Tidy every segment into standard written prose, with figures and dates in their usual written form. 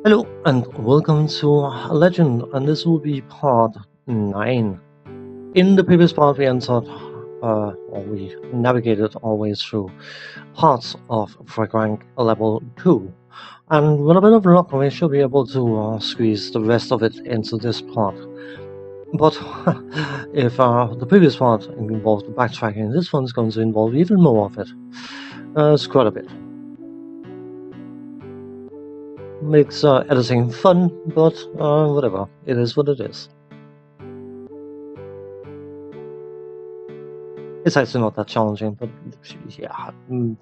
Hello and welcome to Legend, and this will be part 9. In the previous part, we entered, or we navigated our way through parts of Frag Rank level 2, and with a bit of luck, we should be able to squeeze the rest of it into this part. But if the previous part involved backtracking, this one's going to involve even more of it. It's quite a bit. Makes editing fun, but whatever. It is what it is. It's actually not that challenging, but yeah, you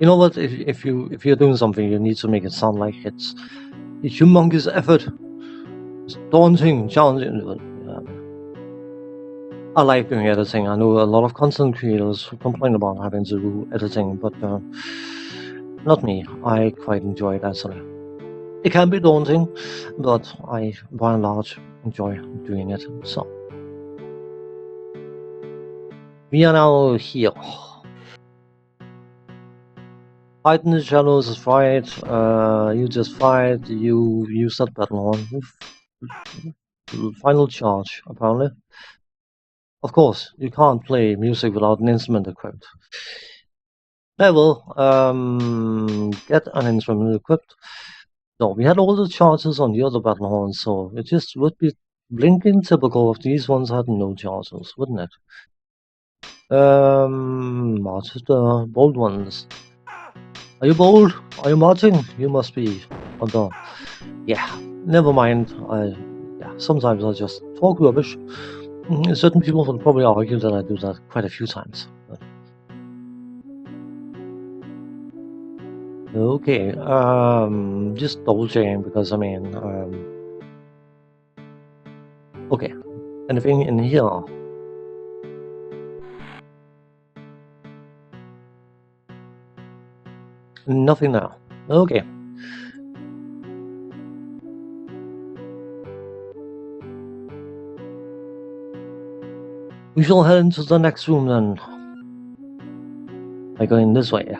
know what? If you're doing something, you need to make it sound like it's a humongous effort. It's daunting, challenging. I like doing editing. I know a lot of content creators who complain about having to do editing, but not me. I quite enjoy it actually. It can be daunting, but I, by and large, enjoy doing it. So we are now here. Fight in the shadows is fight. You just fight. You use that battle horn. Final charge, apparently. Of course, you can't play music without an instrument equipped. I will get an instrument equipped. No, we had all the charges on the other battle horns, so it just would be blinking typical if these ones had no charges, wouldn't it? March the bold ones. Are you bold? Are you marching? You must be. Although, yeah, never mind. Sometimes I just talk rubbish. Certain people will probably argue that I do that quite a few times. But... Okay, just double checking because I mean, okay, anything in here? Nothing now. Okay. We shall head into the next room then. By going this way.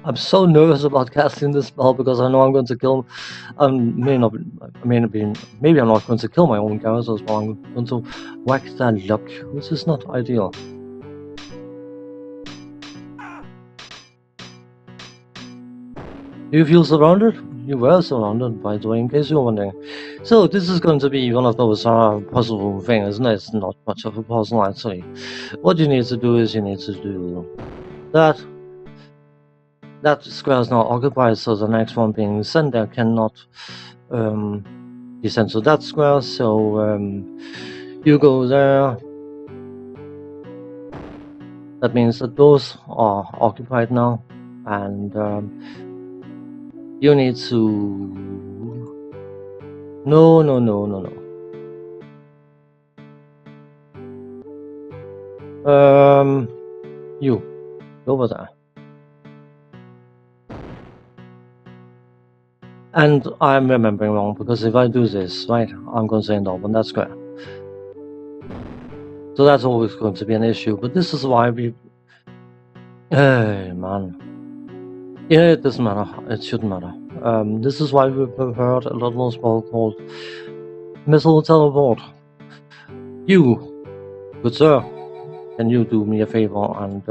I'm so nervous about casting this spell because I know I'm going to kill. Maybe I'm not going to kill my own characters, but I'm going to whack that luck, which is not ideal. Do you feel surrounded? You were surrounded, by the way, in case you're wondering. So this is going to be one of those puzzle things, isn't it? It's not much of a puzzle, actually. What you need to do is you need to do that. That square is now occupied, so the next one being sender cannot be sent to that square, so you go there. That means that those are occupied now, and you need to... No. You, over there. And I'm remembering wrong, because if I do this, right, I'm going to end up on that square. So that's always going to be an issue, but this is why we... Hey, man. Yeah, it doesn't matter. It shouldn't matter. This is why we prepared a little spell called Missile Teleport. You, good sir, can you do me a favor and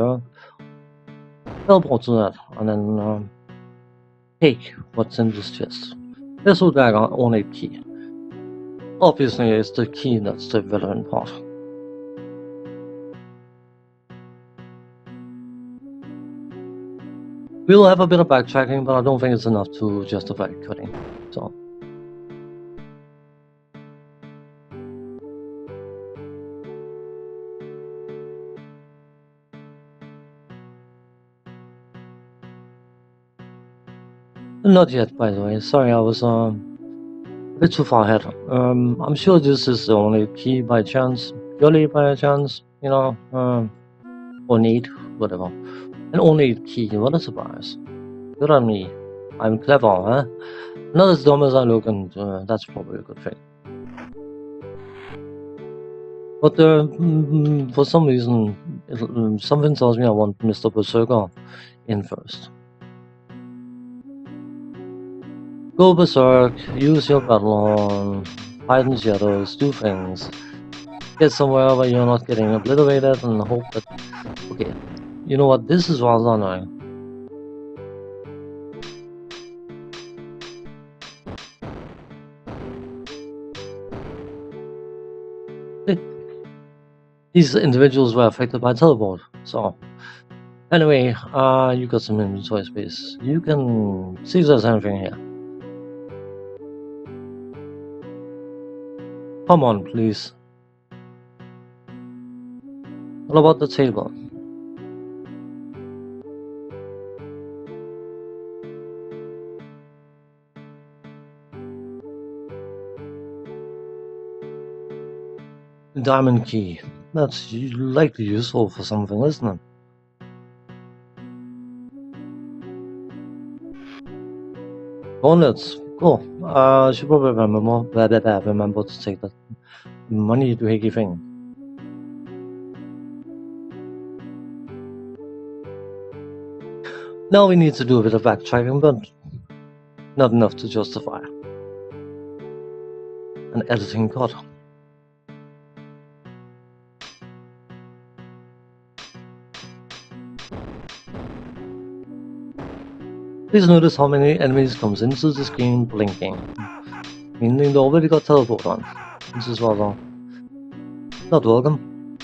teleport to that, and then take what's in this chest. Missile Dagger on a key. Obviously, it's the key that's the relevant part. We'll have a bit of backtracking, but I don't think it's enough to justify cutting. So. Not yet, by the way. Sorry, I was a bit too far ahead. I'm sure this is the only key by chance, purely by chance, or need, whatever. An only key, what a surprise. Good on me. I'm clever, huh? Not as dumb as I look, and that's probably a good thing. But for some reason, something tells me I want Mr. Berserker in first. Go berserk, use your battle horn, hide in the shadows, do things. Get somewhere where you're not getting obliterated and hope that... Okay, you know what, this is rather annoying. These individuals were affected by teleport, so... Anyway, you got some inventory space. You can see if there's anything here. Come on, please. What about the table? Diamond key. That's likely useful for something, isn't it? Let's go. I should probably remember to take that money doohickey thing. Now we need to do a bit of backtracking, but not enough to justify an editing cut. Please notice how many enemies comes into the screen blinking, meaning they already got teleport on. This is rather not welcome.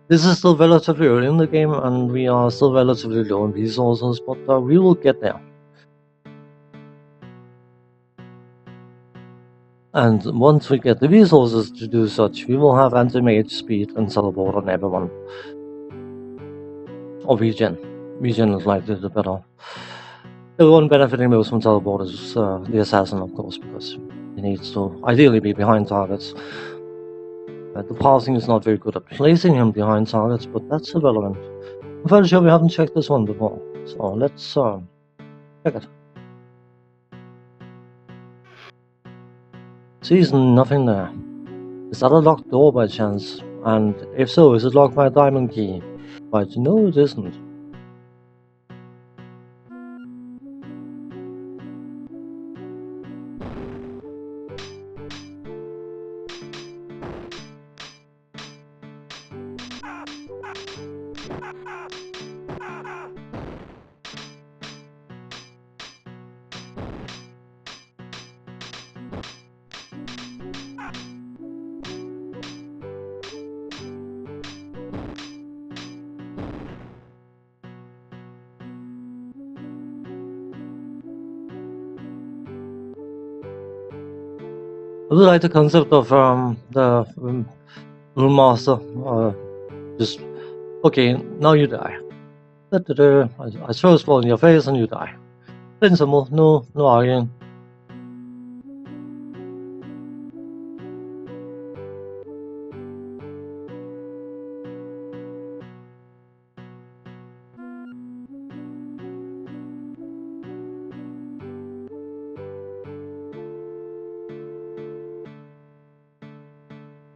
This is still relatively early in the game, and we are still relatively low in resources, but we will get there. And once we get the resources to do such, we will have anti-mage speed and teleport on everyone. Or regen. Regen is likely the better. The one benefiting most from teleport is the assassin, of course, because he needs to ideally be behind targets. The parsing is not very good at placing him behind targets, but that's irrelevant. I'm fairly sure we haven't checked this one before, so let's check it. Sees nothing there. Is that a locked door by chance? And if so, is it locked by a diamond key? But no, it isn't. I really like the concept of the Rune Master. Just, okay, now you die. I throw a spell in your face and you die. Plain simple, no arguing.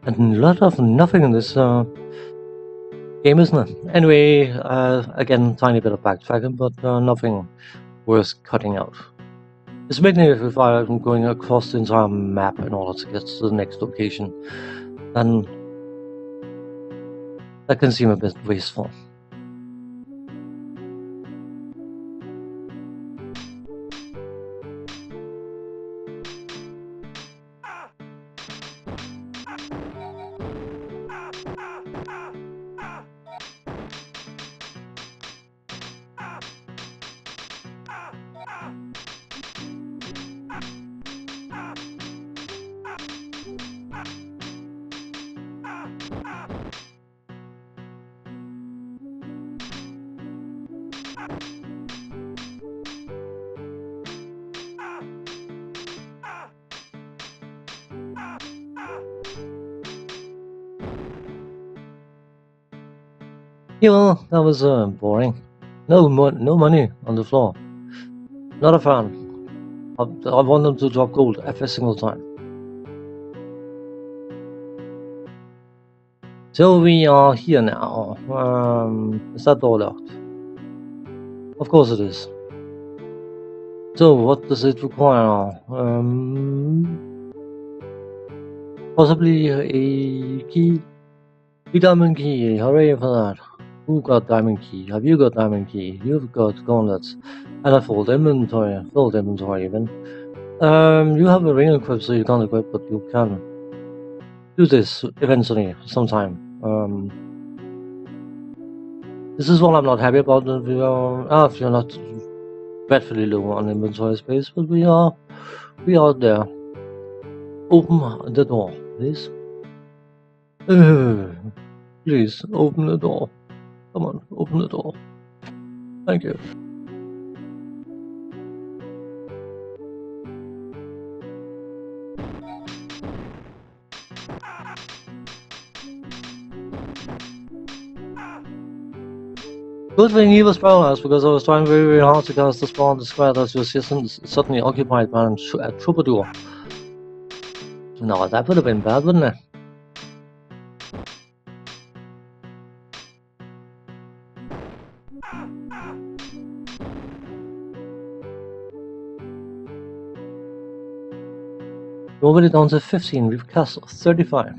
And a lot of nothing in this game, isn't it? Anyway, again, tiny bit of backtracking, but nothing worth cutting out. It's mainly if I'm going across the entire map in order to get to the next location, then that can seem a bit wasteful. Yeah, well, that was boring. No money on the floor. Not a fan. I want them to drop gold every single time. So we are here now. Is that door locked? Of course it is. So what does it require? Possibly a key. A diamond key. Hooray for that. Who got diamond key? Have you got diamond key? You've got gauntlets. And a full inventory. Filled inventory even. You have a ring equipped, so you can't equip, but you can do this eventually, sometime. This is what I'm not happy about. That we are, if you're not dreadfully low on inventory space, but we are there. Open the door, please. Please open the door. Come on, open the door. Thank you. Good thing he was paralyzed, because I was trying very, very hard to cast the spell on the square that was just suddenly occupied by a troubadour. No, that would have been bad, wouldn't it? We're already down to 15, we've cast 35.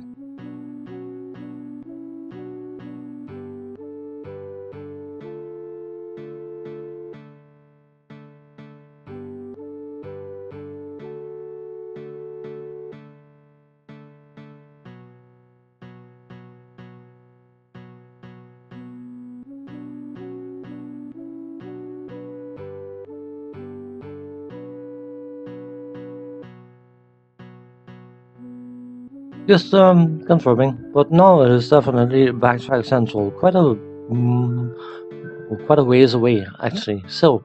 Just confirming, but now it is definitely Backtrack Central, quite a ways away actually. So,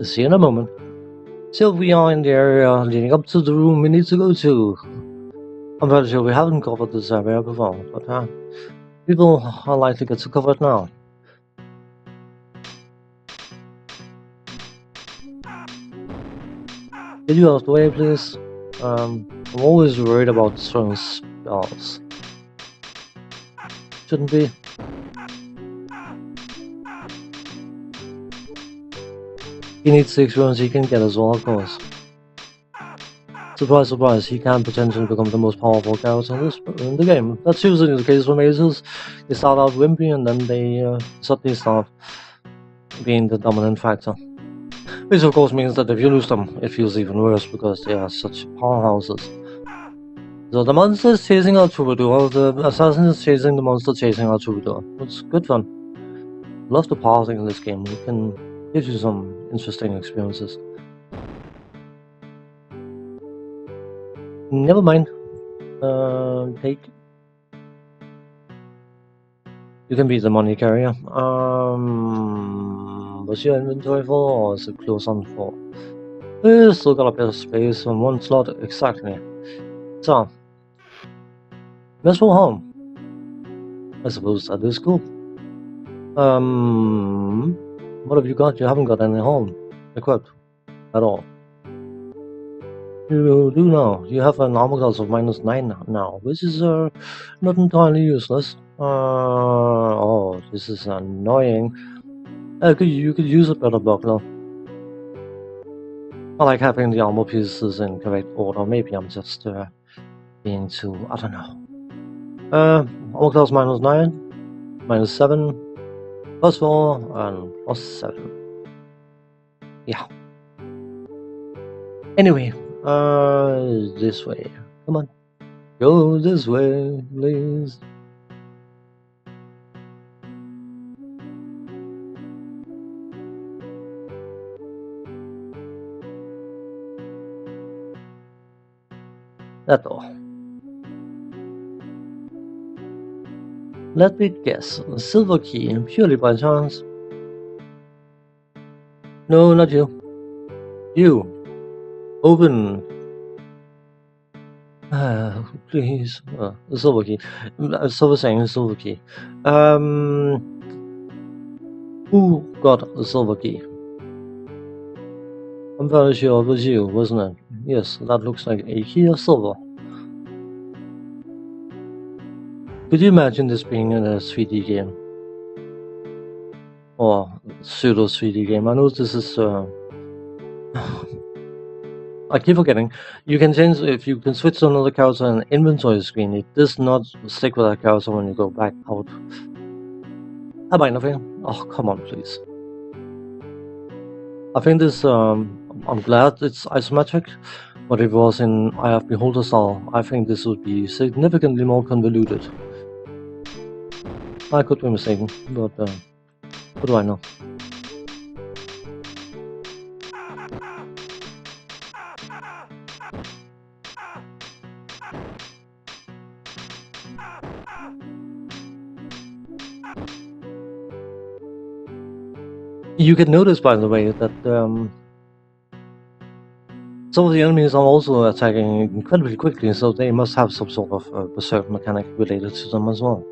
see you in a moment. So we are in the area leading up to the room we need to go to. I'm pretty sure we haven't covered this area before, but people are likely get to cover it now. Get you out of the way, please. I'm always worried about throwing spells. Shouldn't be. He needs the experience he can get as well, of course. Surprise, surprise, he can potentially become the most powerful character in the game. That's usually the case for mazes. They start out wimpy and then they suddenly start being the dominant factor. Which of course means that if you lose them, it feels even worse because they are such powerhouses. So the monster is chasing our troubadour, the assassin is chasing the monster chasing our troubadour. It's good fun. Love the pathing in this game, it can give you some interesting experiences. Never mind. Take. You can be the money carrier. Was your inventory full or is it close on full? We still got a bit of space on one slot, exactly. So, let's go home. I suppose that is cool. What have you got? You haven't got any home equipped at all. You do now. You have an armor class of -9 now, which is not entirely useless. Oh, this is annoying. You could use a better buckler. I like having the armor pieces in correct order. Maybe I'm just being too, I don't know. Armor class -9, -7, +4, and +7. Yeah. Anyway, this way. Come on. Go this way, please. That door. Let me guess. A silver key, purely by chance. No, not you. You. Open. Please, the silver key. So we're saying the silver key. Who got the silver key? I'm very sure it was you, wasn't it? Yes, that looks like a key of silver. Could you imagine this being in a 3D game? Or pseudo 3D game? I know this is I keep forgetting. You can change if you can switch to another character in the inventory screen. It does not stick with that character when you go back out. I buy nothing. Oh, come on, please. I think this. I'm glad it's isometric, but if it was in Eye of Beholder style, I think this would be significantly more convoluted. I could be mistaken, but what do I know? You can notice, by the way, that some of the enemies are also attacking incredibly quickly, so they must have some sort of berserk mechanic related to them as well.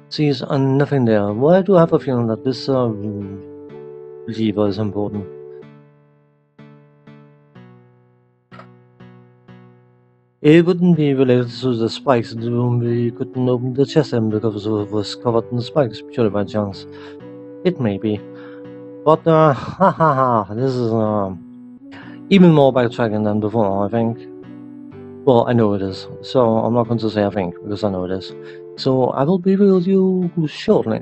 See, nothing there. Why do I have a feeling that this lever is important? It wouldn't be related to the spikes. We couldn't open the chest end because it was covered in spikes, purely by chance. It may be. But, this is even more backtracking than before, I think. Well, I know it is, so I'm not going to say I think, because I know it is. So I will be with you shortly.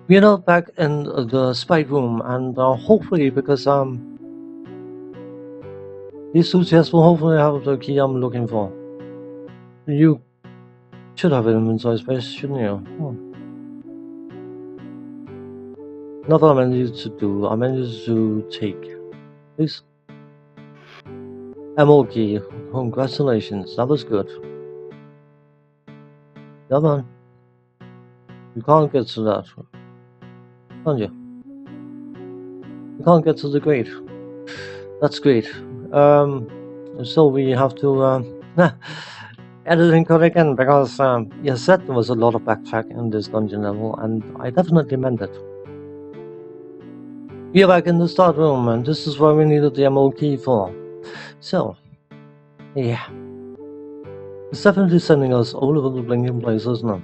We are now back in the spike room, and hopefully, because these two chests will hopefully have the key I'm looking for. You should have an inventory space, shouldn't you? Oh. Not what I meant you to do, I meant you to take. Please. Ammo key. Congratulations, that was good. Come on. You can't get to that, can't you? You can't get to the grate. That's great. So we have to editing code again, because you said there was a lot of backtrack in this dungeon level, and I definitely meant it. We are back in the start room, and this is where we needed the ammo key for. So, yeah. It's definitely sending us all over the blinking place, isn't it?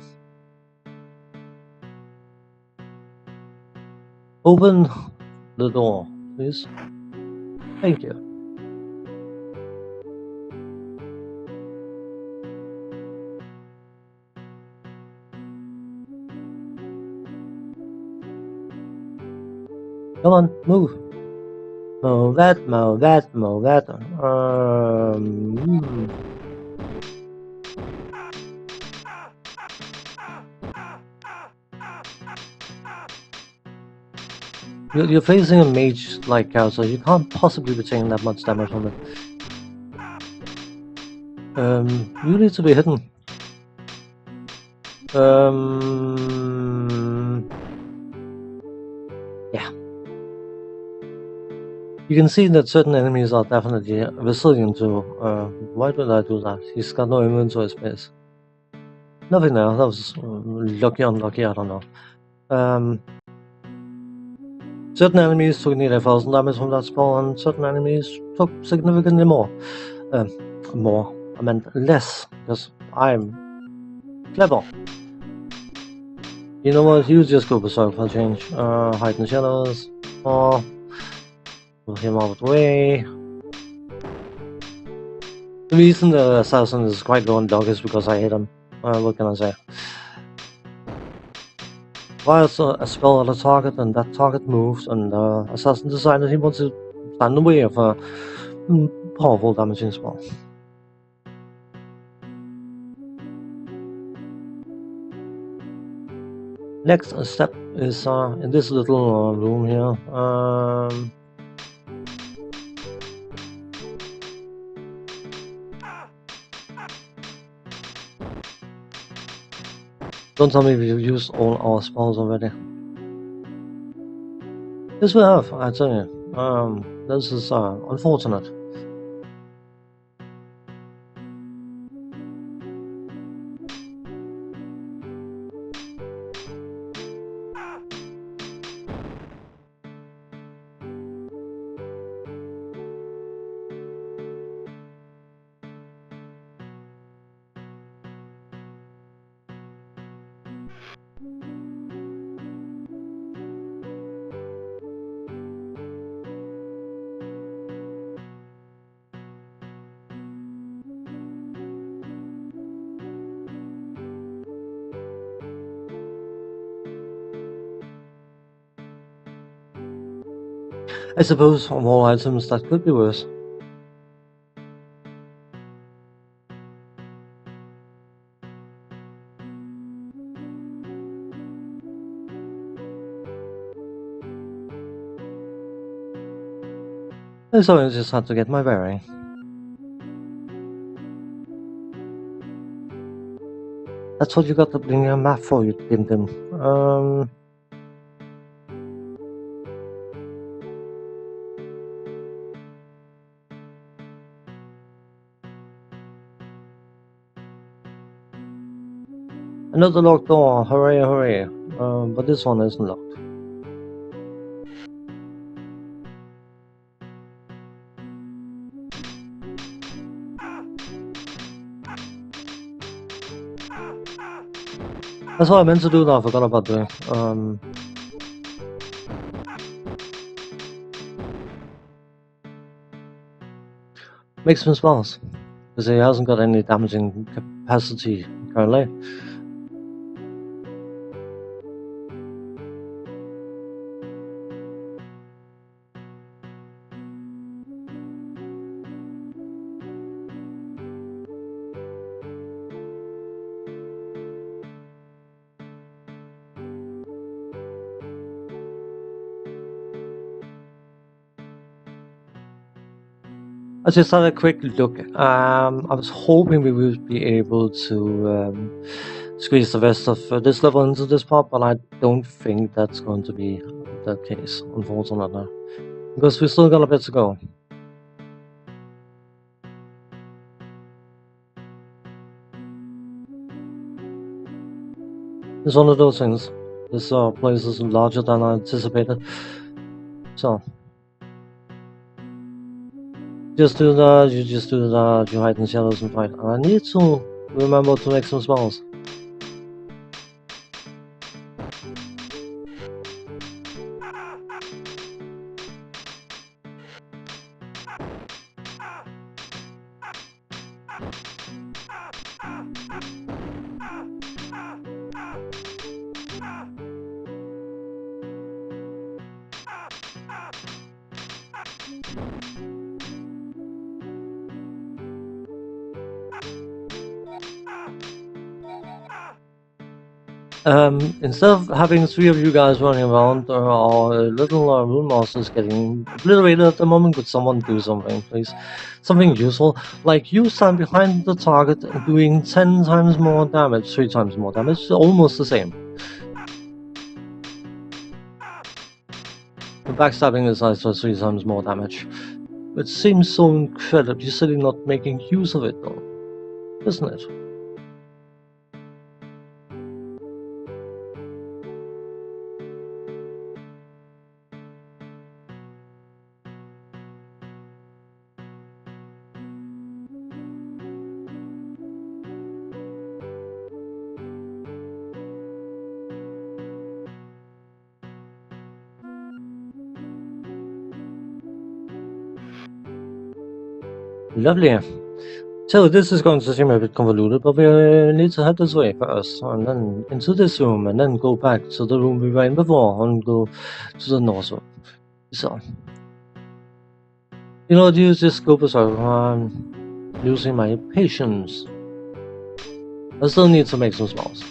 Open the door, please. Thank you. Come on, move. Move that, move that, move that. You're facing a mage-like character, you can't possibly be taking that much damage from it. You need to be hidden. Yeah. You can see that certain enemies are definitely resilient to. Why did I do that? He's got no inventory space. Nothing there, that was lucky, unlucky, I don't know. Certain enemies took nearly 1000 damage from that spell, and certain enemies took significantly more. More. I meant less, because I'm clever. You know what? You just go berserk for a change. Hide in the shadows. Or move him out of the way. The reason the assassin is quite low on dog is because I hit him. What can I say? Fire a spell at a target, and that target moves, and the assassin decided he wants to stand in the way of a powerful damaging spell. Next step is in this little room here. Don't tell me we've used all our spells already. Yes, we have, I tell you. This is unfortunate. I suppose of all items that could be worse. So I just had to get my bearing. That's what you got to bring a map for, you Dim. Another locked door, hooray, hooray. But this one isn't locked. That's what I meant to do now, I forgot about doing. Make some spells. Because he hasn't got any damaging capacity currently. I just had a quick look. I was hoping we would be able to squeeze the rest of this level into this part, but I don't think that's going to be the case, unfortunately. Because we still got a bit to go. It's one of those things. This place is larger than I anticipated. So just do that, you just do that, you hide in shadows and fight. I need to remember to make some spells. Instead of having 3 of you guys running around, our little rune master is getting obliterated at the moment. Could someone do something, please? Something useful, like you stand behind the target doing 10 times more damage, 3 times more damage, almost the same. The backstabbing is also 3 times more damage. It seems so incredibly silly not making use of it though, isn't it? Lovely. So this is going to seem a bit convoluted, but we need to head this way first, and then into this room, and then go back to the room we were in before, and go to the north room. So, you know, use this scope as well. I'm losing my patience. I still need to make some spells.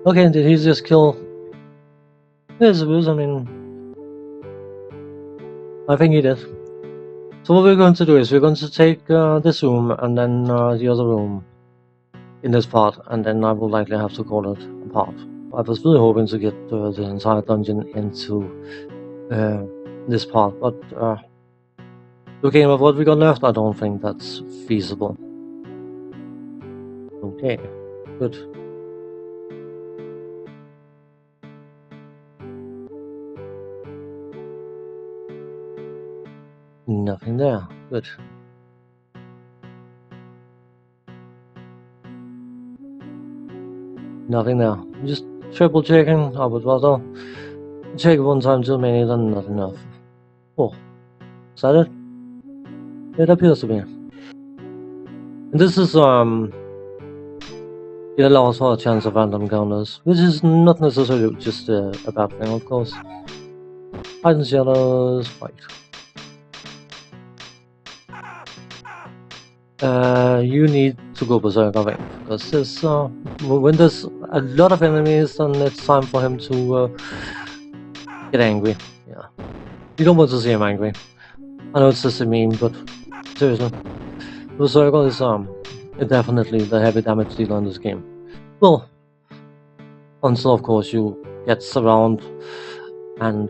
Okay, did he just kill? Yes, it was. I mean, I think he did. So what we're going to do is we're going to take this room and then the other room in this part, and then I will likely have to call it a part. I was really hoping to get the entire dungeon into this part, but looking at what we got left, I don't think that's feasible. Okay, good. Nothing there. Good. Nothing there. Just triple checking. I would rather check one time too many than not enough. Oh, is that it? It appears to be. And this is it allows for a chance of random encounters, which is not necessarily just a bad thing, of course. Hide and shadows, fight. You need to go berserk, I think, because there's when there's a lot of enemies, then it's time for him to get angry. Yeah, you don't want to see him angry. I know it's just a meme, but seriously, berserker is definitely the heavy damage dealer in this game. Well, until of course you get around and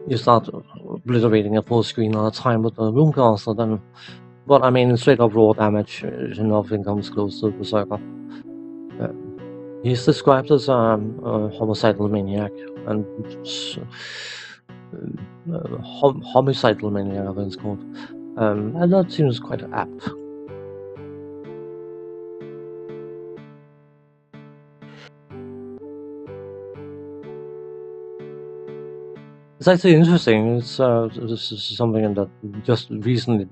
you start obliterating a full screen at a time with the Runecaster, then. But I mean, straight up raw damage, nothing comes close to Berserker. He's described as a homicidal maniac, and homicidal maniac, I think it's called. And that seems quite apt. It's actually interesting. This is something that just recently,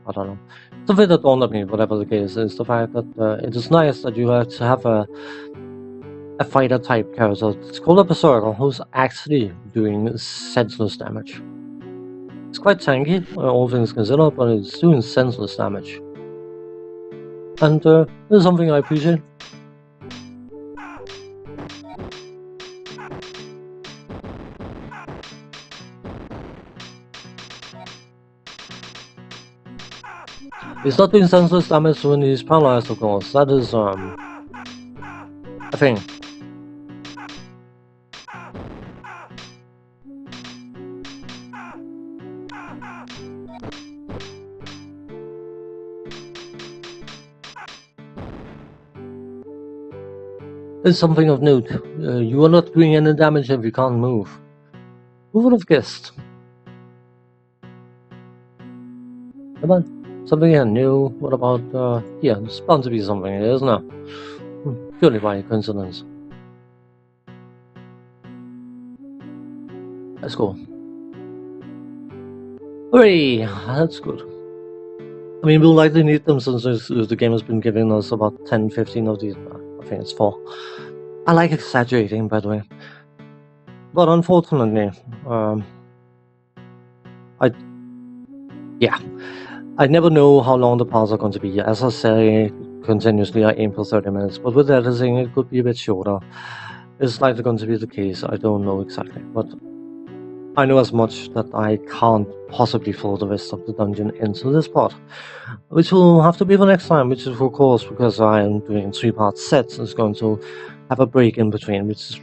I don't know, something that dawned on me, whatever the case, is the fact that it is nice that you have to have a fighter type character. It's called a Berserker who's actually doing senseless damage. It's quite tanky, all things considered, but it's doing senseless damage. And this is something I appreciate. He's not doing senseless damage when he's paralyzed, of course. That is a thing. It's something of note. You are not doing any damage if you can't move. Who would have guessed? Come on, something here new. What about yeah, it's bound to be something here, isn't it? Purely by coincidence. That's cool. Hooray! That's good. I mean, we'll likely need them since the game has been giving us about 10-15 of these. I think it's 4. I like exaggerating, by the way. But unfortunately, I never know how long the parts are going to be. As I say continuously, I aim for 30 minutes, but with editing, it could be a bit shorter. It's likely going to be the case. I don't know exactly, but I know as much that I can't possibly fill the rest of the dungeon into this part, which will have to be for next time, which is of course because I am doing 3-part sets. It's going to have a break in between, which is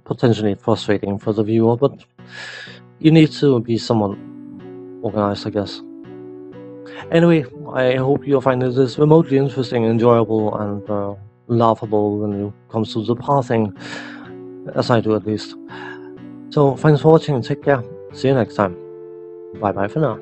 potentially frustrating for the viewer, but you need to be somewhat organized, I guess. Anyway, I hope you're finding this remotely interesting, enjoyable, and laughable when it comes to the pathing, as I do at least. So thanks for watching, take care, see you next time, bye bye for now.